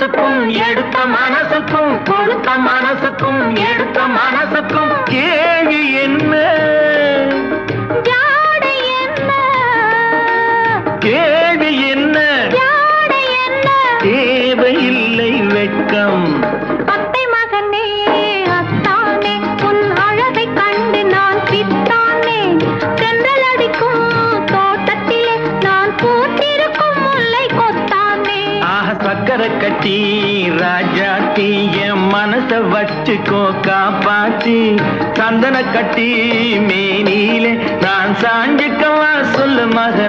மனசுக்கும் எடுத்த மனசுக்கும் கொடுத்த மனசுக்கும் எடுத்த மனசுக்கும் கேள்வி என்ன கேள்வி என்ன தேவையில்லை வெட்கம் அத்தை மகனே அத்தானே உன் அழகை கண்டு நான் பித்தானே செந்தல் அடிக்கும் தோட்டத்திலே நான் பூத்திருக்கும் முல்லை கொத்தானே ஆஹ சக்கரை கட்டி ராஜாத்தி என் மனச வச்சுக்கோ காப்பாத்தி சந்தன கட்டி மேனியிலே நான் சாஞ்சுக்கவா சொல்லு மக